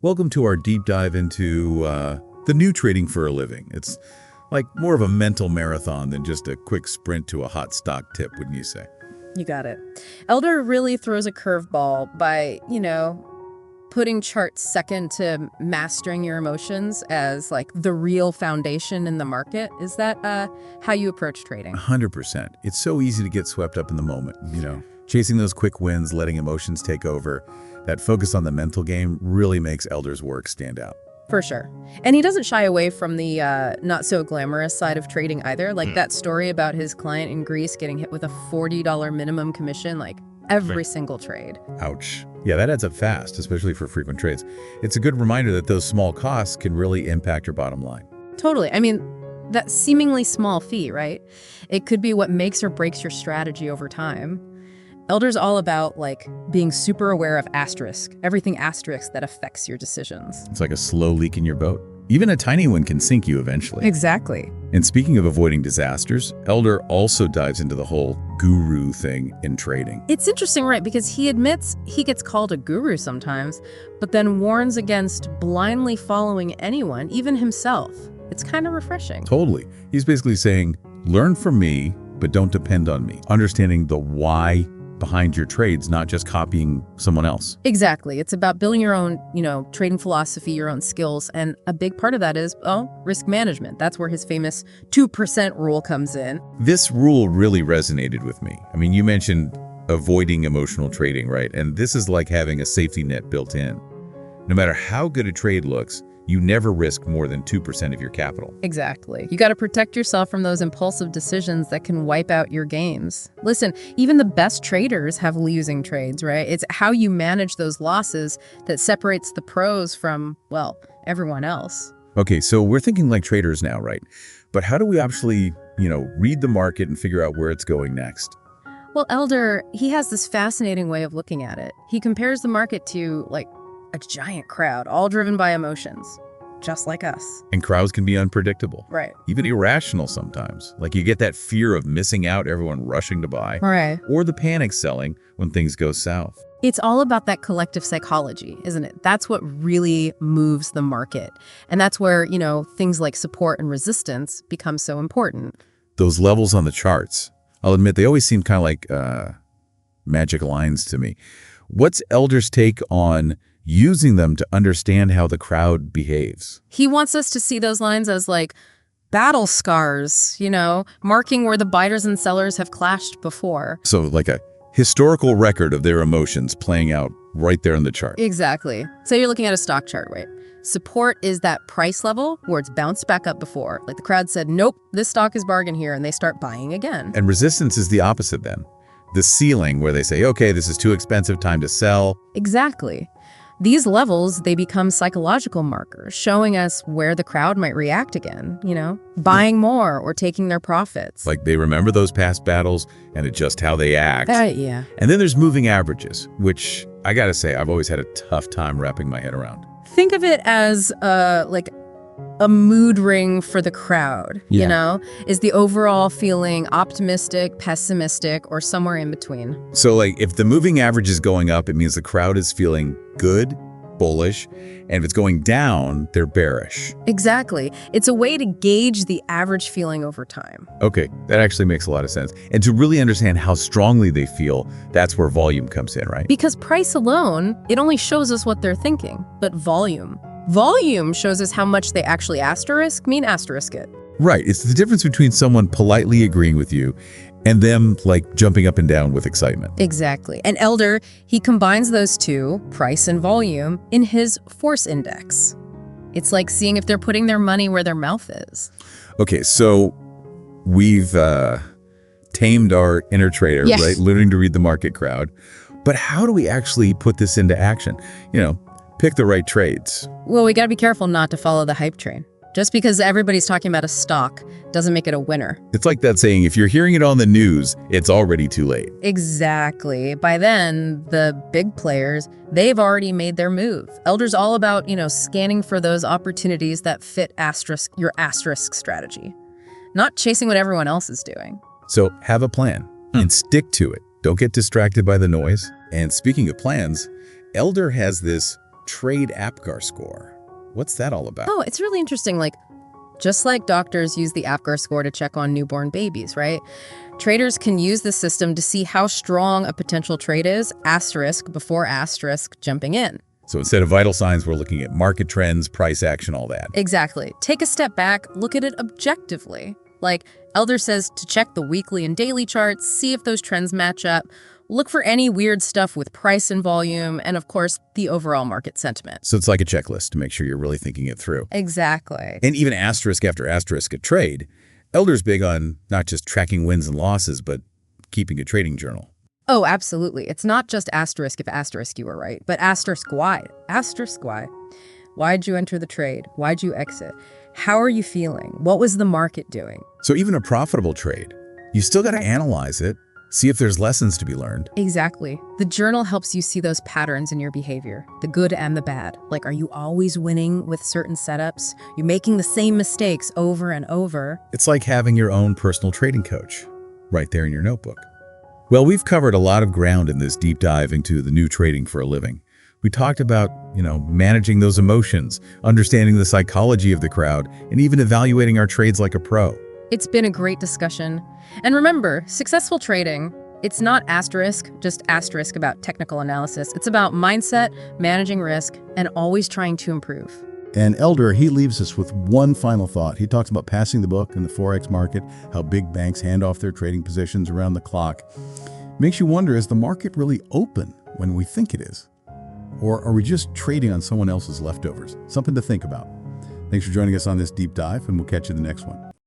Welcome to our deep dive into the new trading for a living. It's like more of a mental marathon than just a quick sprint to a hot stock tip, wouldn't you say? You got it. Elder really throws a curveball by, putting charts second to mastering your emotions as like the real foundation in the market. Is that how you approach trading? 100%. It's so easy to get swept up in the moment, chasing those quick wins, letting emotions take over. That focus on the mental game really makes Elder's work stand out. For sure. And he doesn't shy away from the not so glamorous side of trading either. Like that story about his client in Greece getting hit with a $40 minimum commission, like every single trade. Ouch. Yeah, that adds up fast, especially for frequent trades. It's a good reminder that those small costs can really impact your bottom line. Totally. I mean, that seemingly small fee, right? It could be what makes or breaks your strategy over time. Elder's all about being super aware of everything asterisk that affects your decisions. It's like a slow leak in your boat. Even a tiny one can sink you eventually. Exactly. And speaking of avoiding disasters, Elder also dives into the whole guru thing in trading. It's interesting, right? Because he admits he gets called a guru sometimes, but then warns against blindly following anyone, even himself. It's kind of refreshing. Totally. He's basically saying, learn from me, but don't depend on me. Understanding the why behind your trades, not just copying someone else. Exactly. It's about building your own, trading philosophy, your own skills. And a big part of that is, risk management. That's where his famous 2% rule comes in. This rule really resonated with me. I mean, you mentioned avoiding emotional trading, right? And this is like having a safety net built in. No matter how good a trade looks, you never risk more than 2% of your capital. Exactly. You got to protect yourself from those impulsive decisions that can wipe out your gains. Listen, even the best traders have losing trades, right? It's how you manage those losses that separates the pros from, everyone else. Okay, so we're thinking like traders now, right? But how do we actually, read the market and figure out where it's going next? Well, Elder, he has this fascinating way of looking at it. He compares the market to, a giant crowd, all driven by emotions, just like us. And crowds can be unpredictable. Right. Even irrational sometimes. Like you get that fear of missing out, everyone rushing to buy. Right. Or the panic selling when things go south. It's all about that collective psychology, isn't it? That's what really moves the market. And that's where, things like support and resistance become so important. Those levels on the charts, I'll admit, they always seem kind of like magic lines to me. What's Elder's take on using them to understand how the crowd behaves? He wants us to see those lines as battle scars, marking where the buyers and sellers have clashed before. So like a historical record of their emotions playing out right there in the chart. Exactly. So you're looking at a stock chart, right? Support is that price level where it's bounced back up before. Like the crowd said, nope, this stock is bargain here, and they start buying again. And resistance is the opposite then. The ceiling where they say, okay, this is too expensive, time to sell. Exactly. These levels, they become psychological markers, showing us where the crowd might react again, buying more or taking their profits. Like they remember those past battles and adjust how they act. Yeah. And then there's moving averages, which I gotta say, I've always had a tough time wrapping my head around. Think of it as a mood ring for the crowd, Is the overall feeling optimistic, pessimistic, or somewhere in between? So if the moving average is going up, it means the crowd is feeling good, bullish, and if it's going down, they're bearish. Exactly. It's a way to gauge the average feeling over time. Okay, that actually makes a lot of sense. And to really understand how strongly they feel, that's where volume comes in, right? Because price alone, it only shows us what they're thinking, but Volume shows us how much they actually asterisk it. Right. It's the difference between someone politely agreeing with you and them jumping up and down with excitement. Exactly. And Elder, he combines those two, price and volume, in his force index. It's like seeing if they're putting their money where their mouth is. Okay, so we've tamed our inner trader, right? Learning to read the market crowd. But how do we actually put this into action? Pick the right trades. Well, we got to be careful not to follow the hype train. Just because everybody's talking about a stock doesn't make it a winner. It's like that saying, if you're hearing it on the news, it's already too late. Exactly. By then, the big players, they've already made their move. Elder's all about, scanning for those opportunities that fit your asterisk strategy, not chasing what everyone else is doing. So have a plan and stick to it. Don't get distracted by the noise. And speaking of plans, Elder has this trade APGAR score. What's that all about? Oh, it's really interesting. Just like doctors use the APGAR score to check on newborn babies, right? Traders can use the system to see how strong a potential trade is, asterisk before asterisk jumping in. So instead of vital signs, we're looking at market trends, price action, all that. Exactly. Take a step back, look at it objectively. Like Elder says to check the weekly and daily charts, see if those trends match up, look for any weird stuff with price and volume, and of course, the overall market sentiment. So it's like a checklist to make sure you're really thinking it through. Exactly. And even asterisk after asterisk a trade, Elder's big on not just tracking wins and losses, but keeping a trading journal. Oh, absolutely. It's not just asterisk if asterisk you were right, but asterisk why. Asterisk why. Why'd you enter the trade? Why'd you exit? How are you feeling? What was the market doing? So even a profitable trade, you still got to analyze it, see if there's lessons to be learned. Exactly. The journal helps you see those patterns in your behavior, the good and the bad. Like, are you always winning with certain setups? You're making the same mistakes over and over. It's like having your own personal trading coach right there in your notebook. Well, we've covered a lot of ground in this deep dive into the new trading for a living. We talked about, managing those emotions, understanding the psychology of the crowd, and even evaluating our trades like a pro. It's been a great discussion. And remember, successful trading, it's not just asterisk about technical analysis. It's about mindset, managing risk, and always trying to improve. And Elder, he leaves us with one final thought. He talks about passing the book in the Forex market, how big banks hand off their trading positions around the clock. Makes you wonder, is the market really open when we think it is? Or are we just trading on someone else's leftovers? Something to think about. Thanks for joining us on this deep dive, and we'll catch you in the next one.